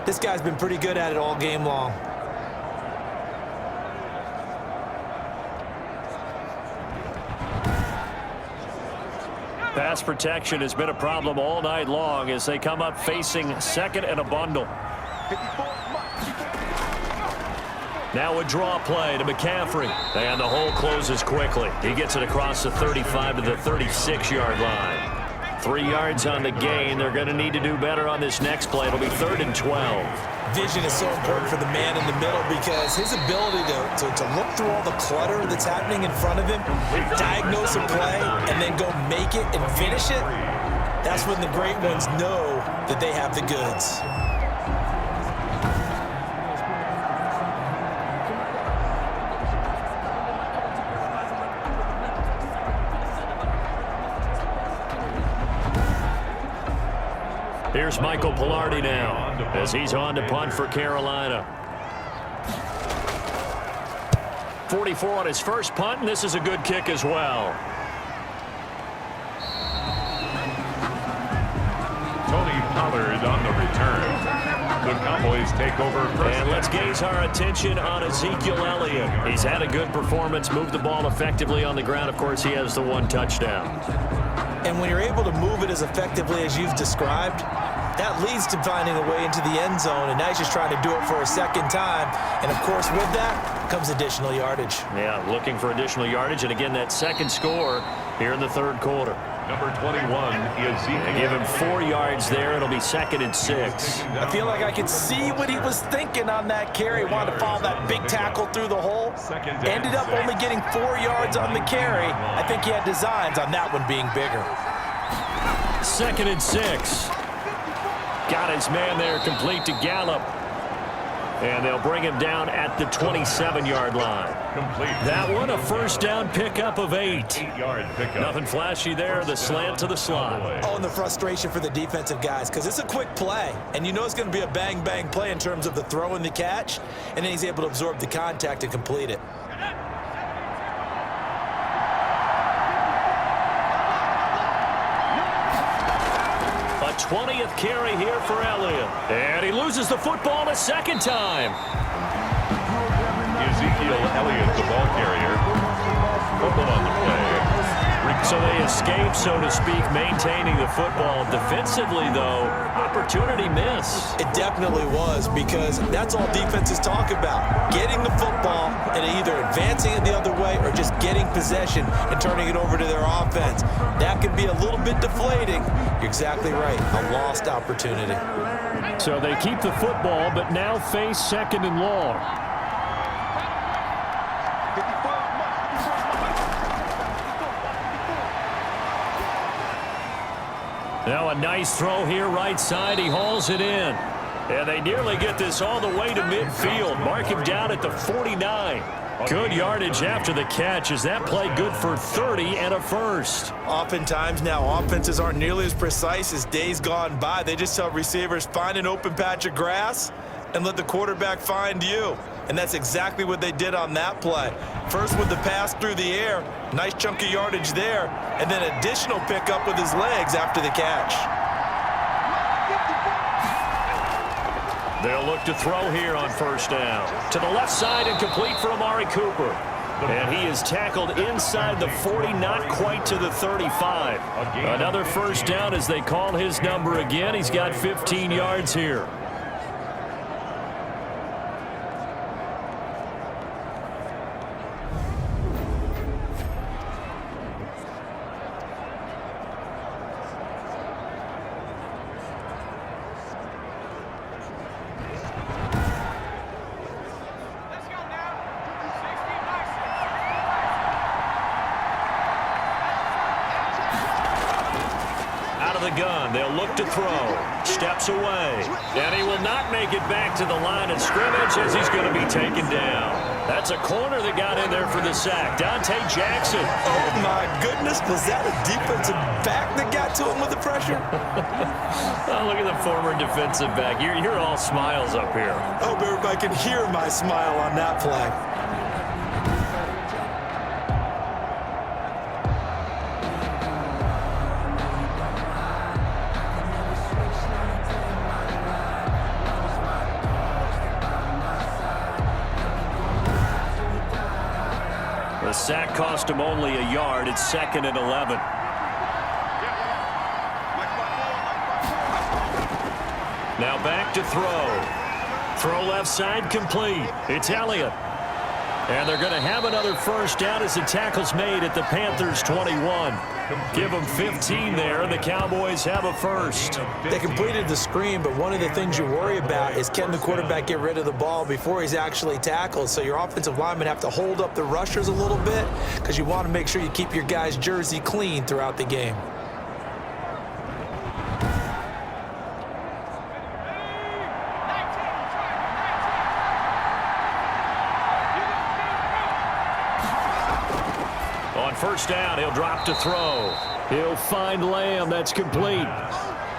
This guy's been pretty good at it all game long. Pass protection has been a problem all night long as they come up facing 2nd and a bundle. Now a draw play to McCaffrey. And the hole closes quickly. He gets it across the 35 to the 36-yard line. 3 yards on the gain. They're going to need to do better on this next play. It'll be 3rd and 12. Vision is so important for the man in the middle because his ability to look through all the clutter that's happening in front of him, diagnose a play, and then go make it and finish it, that's when the great ones know that they have the goods. Here's Michael Pilardi now as he's on to punt for Carolina. 44 on his first punt, and this is a good kick as well. Tony Pollard on the return. The Cowboys take over first. And let's gaze our attention on Ezekiel Elliott. He's had a good performance, moved the ball effectively on the ground. Of course, he has the 1 touchdown. And when you're able to move it as effectively as you've described, that leads to finding a way into the end zone, and now he's just trying to do it for a 2nd time. And, of course, with that comes additional yardage. Yeah, looking for additional yardage, and again, that 2nd score here in the 3rd quarter. Number 21 is Ezekiel. They give him 4 yards there. It'll be 2nd and 6. I feel like I could see what he was thinking on that carry. Wanted to follow that big tackle through the hole. Ended up only getting 4 yards on the carry. I think he had designs on that one being bigger. 2nd and 6. Got his man there complete to Gallup. And they'll bring him down at the 27-yard line. Complete. That one, a first down pickup of 8. 8-yard pickup. Nothing flashy there. The slant to the slot. Oh, and the frustration for the defensive guys because it's a quick play. And you know it's going to be a bang-bang play in terms of the throw and the catch. And then he's able to absorb the contact and complete it. A 20th carry here for Elliott. And he loses the football a 2nd time. Ezekiel Elliott, the ball carrier. Fumble on the play. So they escape, so to speak, maintaining the football. Defensively, though, opportunity miss. It definitely was because that's all defenses talk about. Getting the football and either advancing it the other way or just getting possession and turning it over to their offense. That can be a little bit deflating. You're exactly right. A lost opportunity. So they keep the football, but now face 2nd and long. Now a nice throw here right side. He hauls it in. And they nearly get this all the way to midfield. Mark him down at the 49. Good yardage after the catch. Is that play good for 30 and a first? Oftentimes now offenses aren't nearly as precise as days gone by. They just tell receivers, find an open patch of grass and let the quarterback find you. And that's exactly what they did on that play. First with the pass through the air, nice chunk of yardage there, and then additional pickup with his legs after the catch. They'll look to throw here on first down. To the left side and complete for Amari Cooper. And he is tackled inside the 40, not quite to the 35. Another first down as they call his number again. He's got 15 yards here. The gun. They'll look to throw. Steps away. And he will not make it back to the line of scrimmage as he's going to be taken down. That's a corner that got in there for the sack. Dante Jackson. Oh, my goodness. Was that a defensive back that got to him with the pressure? Oh, look at the former defensive back. You're all smiles up here. I hope everybody can hear my smile on that play. The sack cost him only a yard. It's 2nd and 11. Now back to throw. Throw left side complete. It's Elliott. And they're going to have another first down as the tackle's made at the Panthers 21. Give them 15 there, and the Cowboys have a first. They completed the screen, but one of the things you worry about is can the quarterback get rid of the ball before he's actually tackled. So your offensive linemen have to hold up the rushers a little bit because you want to make sure you keep your guy's jersey clean throughout the game. First down, he'll drop to throw. He'll find Lamb. That's complete.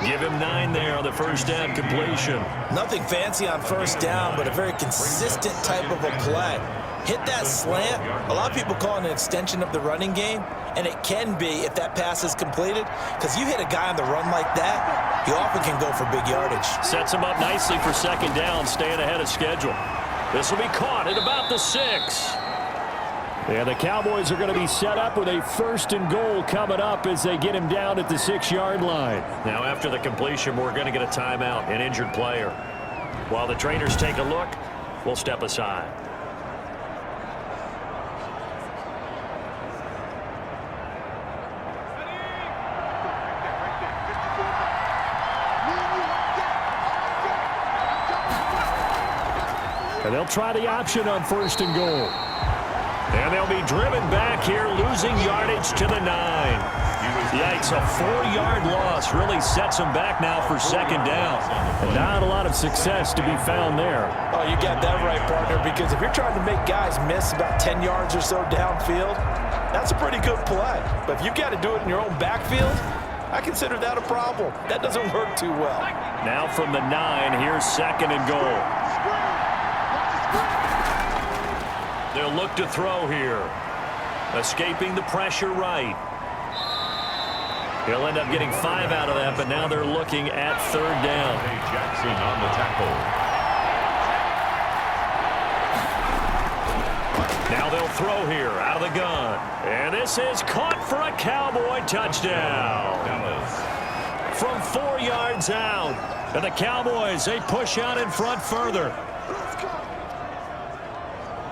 Give him 9 there on the first down completion. Nothing fancy on first down, but a very consistent type of a play. Hit that slant. A lot of people call it an extension of the running game, and it can be if that pass is completed, because you hit a guy on the run like that, he often can go for big yardage. Sets him up nicely for second down, staying ahead of schedule. This will be caught at about the 6. And the Cowboys are going to be set up with a 1st and goal coming up as they get him down at the 6-yard line. Now after the completion, we're going to get a timeout, an injured player. While the trainers take a look, we'll step aside. And they'll try the option on 1st and goal. And they'll be driven back here, losing yardage to the 9. Yikes, a 4-yard loss really sets them back now for second down. And not a lot of success to be found there. Oh, you got that right, partner, because if you're trying to make guys miss about 10 yards or so downfield, that's a pretty good play. But if you've got to do it in your own backfield, I consider that a problem. That doesn't work too well. Now from the 9, here's 2nd and goal. They'll look to throw here. Escaping the pressure right. He'll end up getting 5 out of that, but now they're looking at 3rd down. Jackson on the tackle. Now they'll throw here out of the gun. And this is caught for a Cowboy touchdown. From 4 yards out. And the Cowboys, they push out in front further.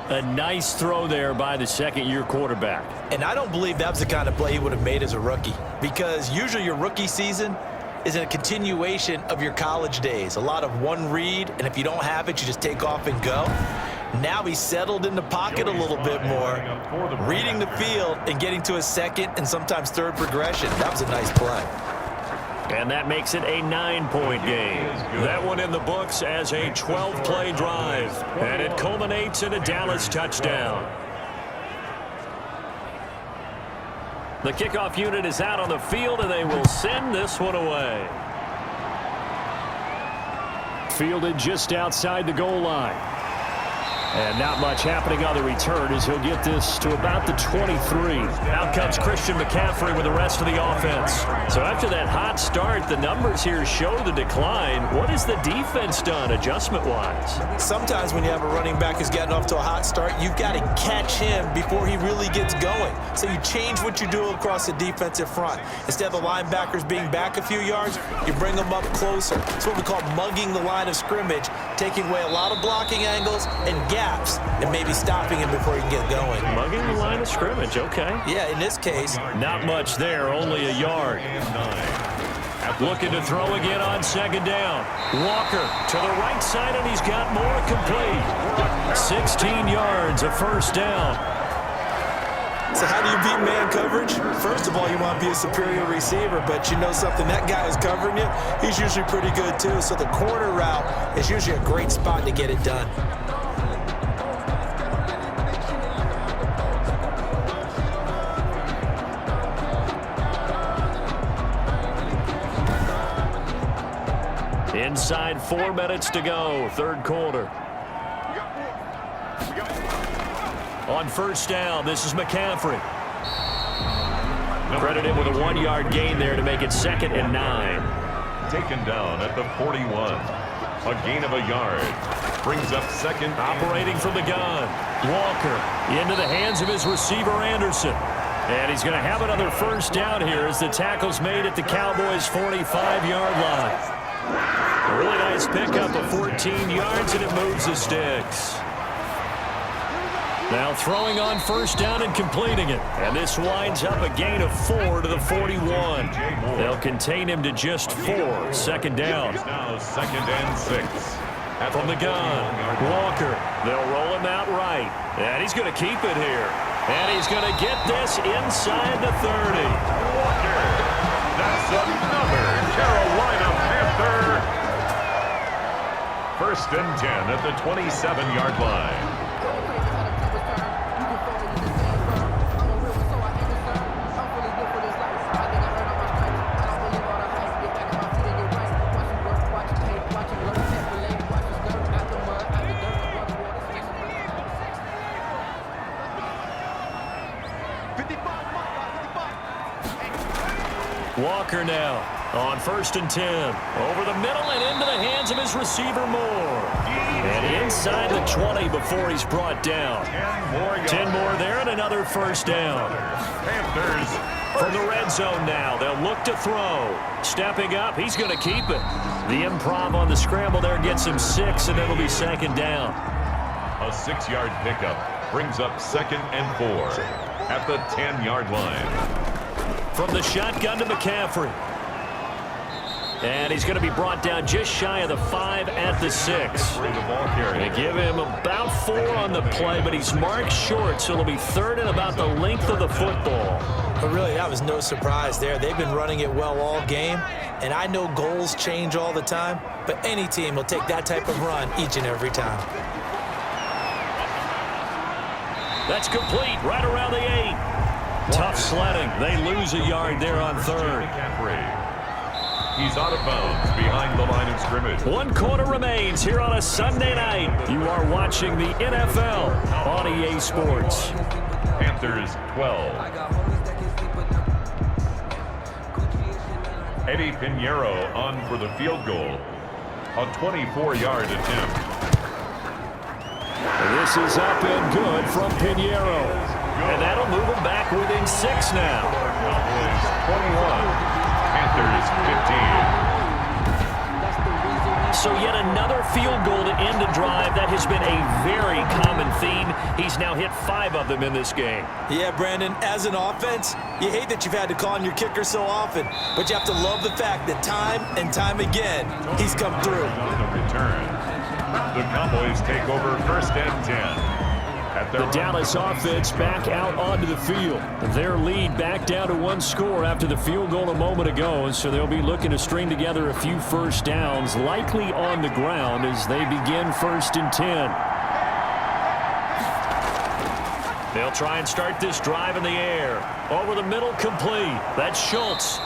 A nice throw there by the second-year quarterback. And I don't believe that was the kind of play he would have made as a rookie, because usually your rookie season is a continuation of your college days. A lot of one read, and if you don't have it, you just take off and go. Now he's settled in the pocket a little bit more, reading the field and getting to a 2nd and sometimes 3rd progression. That was a nice play. And that makes it a 9-point game. That one in the books as a 12-play drive. And it culminates in a Dallas touchdown. The kickoff unit is out on the field, and they will send this one away. Fielded just outside the goal line. And not much happening on the return as he'll get this to about the 23. Out comes Christian McCaffrey with the rest of the offense. So after that hot start, the numbers here show the decline. What has the defense done adjustment-wise? Sometimes when you have a running back who's getting off to a hot start, you've got to catch him before he really gets going. So you change what you do across the defensive front. Instead of the linebackers being back a few yards, you bring them up closer. It's what we call mugging the line of scrimmage, taking away a lot of blocking angles and gaps, and maybe stopping him before he can get going. Mugging the line of scrimmage, okay. Yeah, in this case. Not much there, only a yard. Looking to throw again on second down. Walker to the right side, and he's got more complete. 16 yards, a first down. So how do you beat man coverage? First of all, you want to be a superior receiver, but you know something, that guy who's covering you, he's usually pretty good too. So the corner route is usually a great spot to get it done. Inside 4 minutes to go, third quarter. On first down, this is McCaffrey. Credited with a 1-yard gain there to make it 2nd and 9. Taken down at the 41. A gain of a yard. Brings up second. Operating from the gun. Walker into the hands of his receiver, Anderson. And he's going to have another first down here as the tackle's made at the Cowboys' 45-yard line. A really nice pickup of 14 yards, and it moves the sticks. Now throwing on first down and completing it. And this winds up a gain of 4 to the 41. They'll contain him to just 4. Second down. Now 2nd and 6. From the gun, Walker. They'll roll him out right. And he's going to keep it here. And he's going to get this inside the 30. Walker. That's another Carolina Panther. 1st and 10 at the 27-yard line. Walker now on 1st and 10. Over the middle and into the hands of his receiver, Moore. And inside the 20 before he's brought down. 10 more there and another first down. Panthers from the red zone now. They'll look to throw. Stepping up, he's going to keep it. The improv on the scramble there gets him 6, and it'll be 2nd down. A 6-yard pickup brings up 2nd and 4 at the 10-yard line. From the shotgun to McCaffrey. And he's going to be brought down just shy of the 5 at the 6. They give him about 4 on the play, but he's marked short, so it'll be 3rd and about the length of the football. But really, that was no surprise there. They've been running it well all game, and I know goals change all the time, but any team will take that type of run each and every time. That's complete right around the 8. Tough sledding. They lose a yard there on 3rd. He's out of bounds behind the line of scrimmage. 1 quarter remains here on a Sunday night. You are watching the NFL on EA Sports. Panthers 12. Eddie Pinheiro on for the field goal. A 24-yard attempt. This is up and good from Pinheiro. And that'll move them back within 6 now. Cowboys 21. Panthers 15. So yet another field goal to end a drive. That has been a very common theme. He's now hit 5 of them in this game. Yeah, Brandon, as an offense, you hate that you've had to call on your kicker so often, but you have to love the fact that time and time again, he's come through. On the return, the Cowboys take over 1st and 10. The Dallas offense back out onto the field. Their lead back down to 1 score after the field goal a moment ago, and so they'll be looking to string together a few first downs, likely on the ground as they begin 1st and 10. They'll try and start this drive in the air. Over the middle, complete. That's Schultz.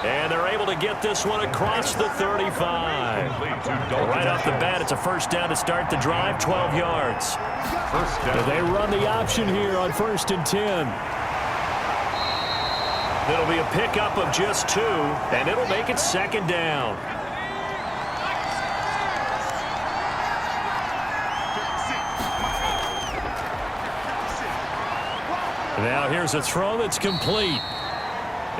And they're able to get this one across the 35. Right off the bat, it's a first down to start the drive, 12 yards. First down. They run the option here on 1st and 10. It'll be a pickup of just 2, and it'll make it 2nd down. Now here's a throw that's complete.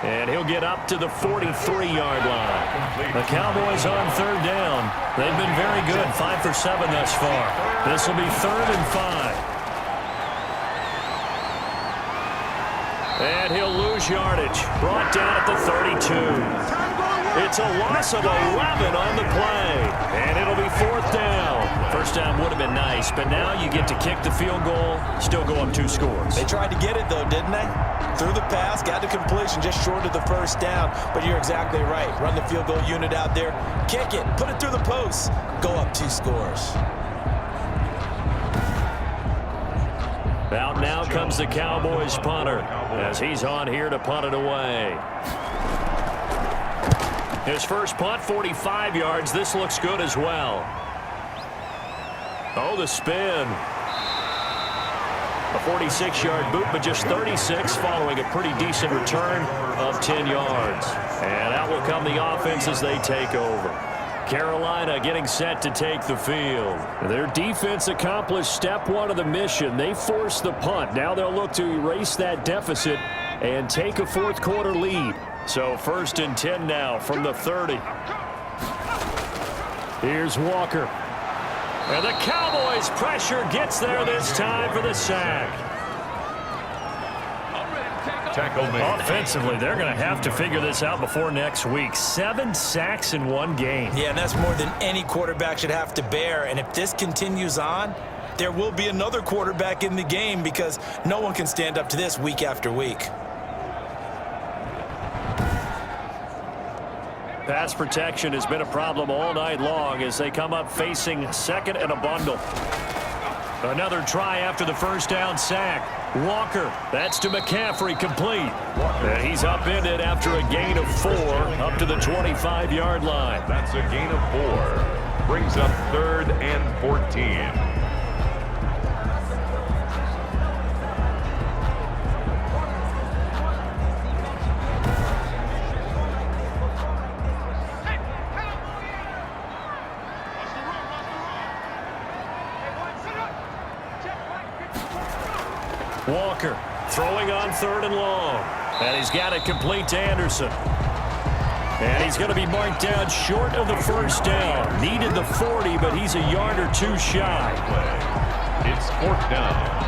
And he'll get up to the 43-yard line. The Cowboys on 3rd down. They've been very good, 5 for 7 thus far. This will be 3rd and 5. And he'll lose yardage. Brought down at the 32. It's a loss of 11 on the play. And it'll be 4th down. First down would have been nice, but now you get to kick the field goal, still go up 2 scores. They tried to get it, though, didn't they? Threw the pass, got the completion just short of the first down. But you're exactly right. Run the field goal unit out there. Kick it. Put it through the post. Go up 2 scores. Out now comes the Cowboys punter as he's on here to punt it away. His first punt, 45 yards. This looks good as well. Oh, the spin. A 46-yard boot, but just 36 following a pretty decent return of 10 yards. And out will come the offense as they take over. Carolina getting set to take the field. Their defense accomplished step 1 of the mission. They forced the punt. Now they'll look to erase that deficit and take a 4th quarter lead. So 1st and 10 now from the 30. Here's Walker. And the Cowboys' pressure gets there this time for the sack. Tackle made. Offensively, they're going to have to figure this out before next week. 7 sacks in 1 game. Yeah, and that's more than any quarterback should have to bear. And if this continues on, there will be another quarterback in the game because no one can stand up to this week after week. Pass protection has been a problem all night long as they come up facing 2nd and a bundle. Another try after the first down sack. Walker, that's to McCaffrey, complete. And he's upended after a gain of 4 up to the 25-yard line. That's a gain of 4. Brings up 3rd and 14. Walker throwing on 3rd and long. And he's got it complete to Anderson. And he's going to be marked down short of the first down. Needed the 40, but he's a yard or 2 shy. It's 4th down.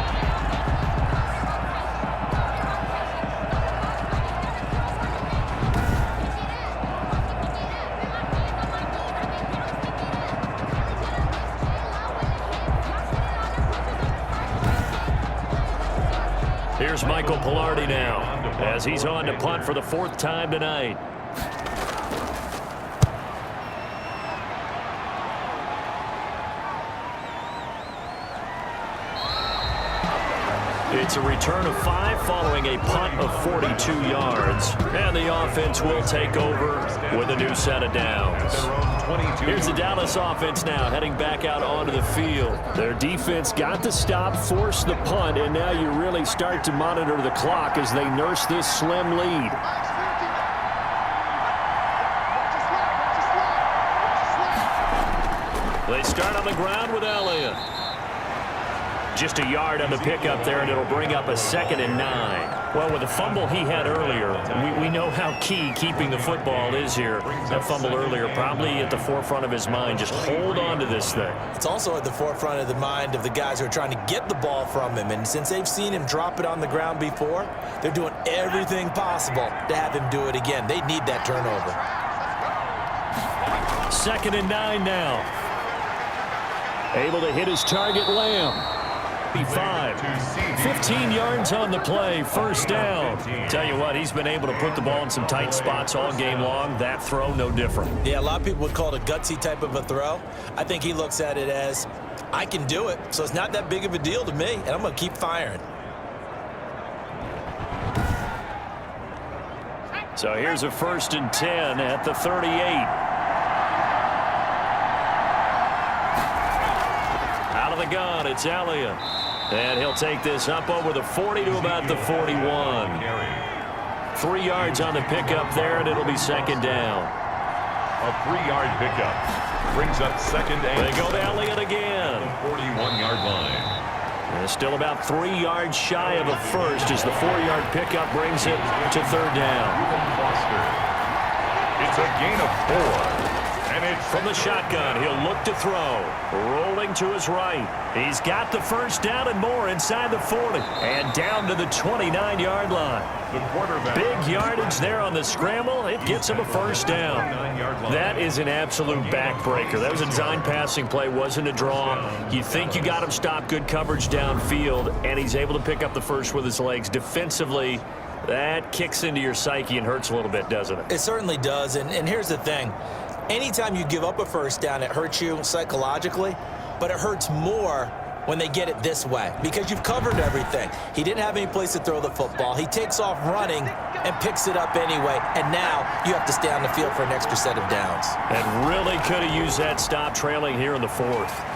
Here's Michael Pilardi now as he's on to punt for the 4th time tonight. It's a return of 5 following a punt of 42 yards. And the offense will take over with a new set of downs. Here's the Dallas offense now heading back out onto the field. Their defense got the stop, forced the punt, and now you really start to monitor the clock as they nurse this slim lead. They start on the ground with Elliott. Just a yard on the pickup there, and it'll bring up a 2nd and 9. Well, with the fumble he had earlier, we know how key keeping the football is here. That fumble earlier probably at the forefront of his mind. Just hold on to this thing. It's also at the forefront of the mind of the guys who are trying to get the ball from him. And since they've seen him drop it on the ground before, they're doing everything possible to have him do it again. They need that turnover. 2nd and 9 now. Able to hit his target, Lamb. 15 yards on the play, first down. Tell you what, he's been able to put the ball in some tight spots all game long. That throw, no different. Yeah, a lot of people would call it a gutsy type of a throw. I think he looks at it as, I can do it, so it's not that big of a deal to me, and I'm going to keep firing. So here's a 1st and 10 at the 38. Out of the gun, it's Elliott. And he'll take this up over the 40 to about the 41. 3 yards on the pickup there, and it'll be 2nd down. A 3-yard pickup brings up 2nd and They go to Elliott again. 41-yard line. And still about 3 yards shy of a first as the 4-yard pickup brings it to 3rd down. It's a gain of 4. And it's from the shotgun. He'll look to throw. Rolling to his right. He's got the 1st down and more inside the 40. And down to the 29-yard line. The quarterback. Big yardage there on the scramble. It gets him a 1st down. That is an absolute backbreaker. That was a design passing play. Wasn't a draw. You think you got him stopped. Good coverage downfield. And he's able to pick up the first with his legs. Defensively, that kicks into your psyche and hurts a little bit, doesn't it? It certainly does. And here's the thing. Anytime you give up a 1st down, it hurts you psychologically, but it hurts more when they get it this way because you've covered everything. He didn't have any place to throw the football. He takes off running and picks it up anyway, and now you have to stay on the field for an extra set of downs. And really could have used that stop trailing here in the 4th.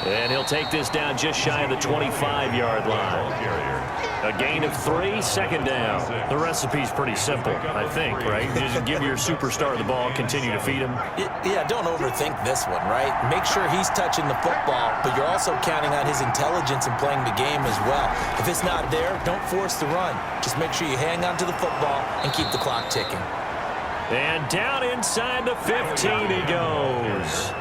And he'll take this down just shy of the 25-yard line. A gain of 3, 2nd down. The recipe's pretty simple, I think, right? Just give your superstar the ball, continue to feed him. Yeah, don't overthink this one, right? Make sure he's touching the football, but you're also counting on his intelligence in playing the game as well. If it's not there, don't force the run. Just make sure you hang on to the football and keep the clock ticking. And down inside the 15 he goes.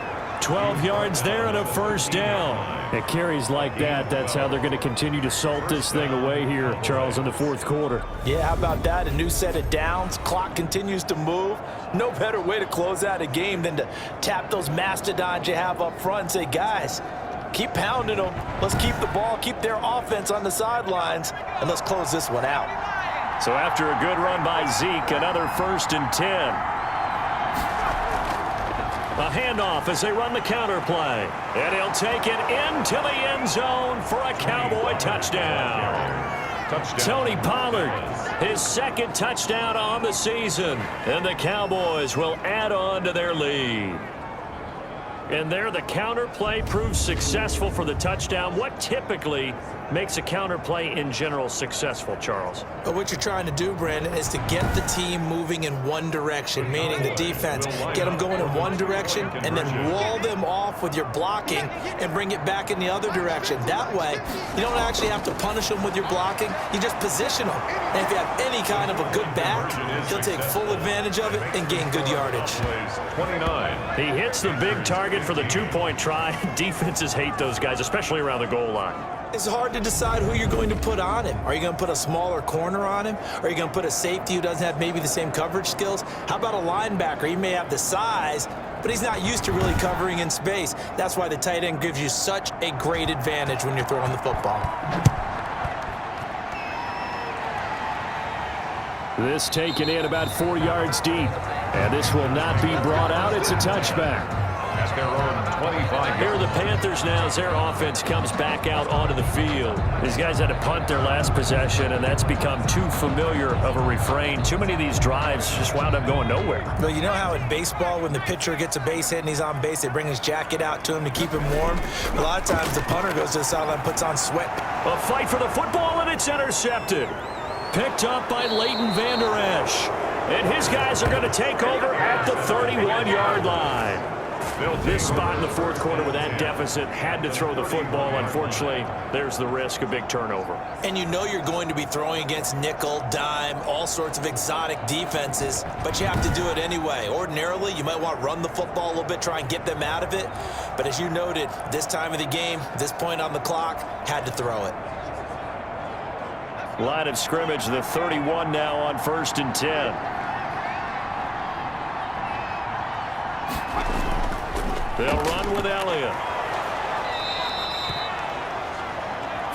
12 yards there and a 1st down. It carries like that. That's how they're going to continue to salt this thing away here, Charles, in the 4th quarter. Yeah, how about that? A new set of downs. Clock continues to move. No better way to close out a game than to tap those mastodons you have up front and say, guys, keep pounding them. Let's keep the ball, keep their offense on the sidelines, and let's close this one out. So after a good run by Zeke, another 1st and 10. A handoff as they run the counter play. And he'll take it into the end zone for a Cowboy touchdown. Tony Pollard, his 2nd touchdown on the season. And the Cowboys will add on to their lead. And there the counter play proves successful for the touchdown. What typically makes a counter play in general successful, Charles? But what you're trying to do, Brandon, is to get the team moving in one direction, meaning the defense. Get them going in one direction and then wall them off with your blocking and bring it back in the other direction. That way, you don't actually have to punish them with your blocking. You just position them. And if you have any kind of a good back, he'll take full advantage of it and gain good yardage. 29. He hits the big target for the 2-point try. Defenses hate those guys, especially around the goal line. It's hard to decide who you're going to put on him. Are you going to put a smaller corner on him? Are you going to put a safety who doesn't have maybe the same coverage skills? How about a linebacker? He may have the size, but he's not used to really covering in space. That's why the tight end gives you such a great advantage when you're throwing the football. This taken in about 4 yards deep. And this will not be brought out. It's a touchback. At their own 25. Here are the Panthers now as their offense comes back out onto the field. These guys had to punt their last possession, and that's become too familiar of a refrain. Too many of these drives just wound up going nowhere. Well, you know how in baseball when the pitcher gets a base hit and he's on base, they bring his jacket out to him to keep him warm? A lot of times the punter goes to the sideline and puts on sweat. A fight for the football, and it's intercepted. Picked up by Leighton Vander Esch. And his guys are going to take over at the 31-yard line. This spot in the 4th quarter with that deficit had to throw the football. Unfortunately, there's the risk of big turnover. And you know you're going to be throwing against nickel, dime, all sorts of exotic defenses, but you have to do it anyway. Ordinarily, you might want to run the football a little bit, try and get them out of it. But as you noted, this time of the game, this point on the clock, had to throw it. Line of scrimmage, the 31 now on 1st and 10. They'll run with Elliott.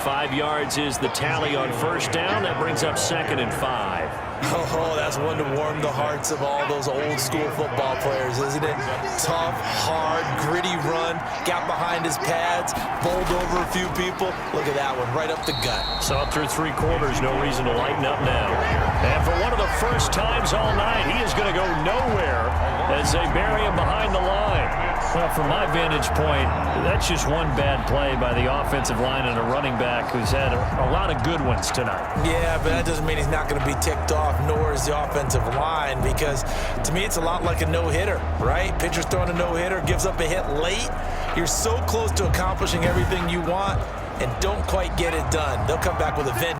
5 yards is the tally on 1st down. That brings up 2nd and 5. Oh, that's one to warm the hearts of all those old school football players, isn't it? Tough, hard, gritty run, got behind his pads, bowled over a few people. Look at that one, right up the gut. So through 3 quarters, no reason to lighten up now. And for one of the first times all night, he is going to go nowhere as they bury him behind the line. Well, from my vantage point, that's just one bad play by the offensive line and a running back who's had a lot of good ones tonight. Yeah, but that doesn't mean he's not going to be ticked off, nor is the offensive line, because to me it's a lot like a no-hitter, right? Pitcher's throwing a no-hitter, gives up a hit late. You're so close to accomplishing everything you want and don't quite get it done. They'll come back with a vengeance.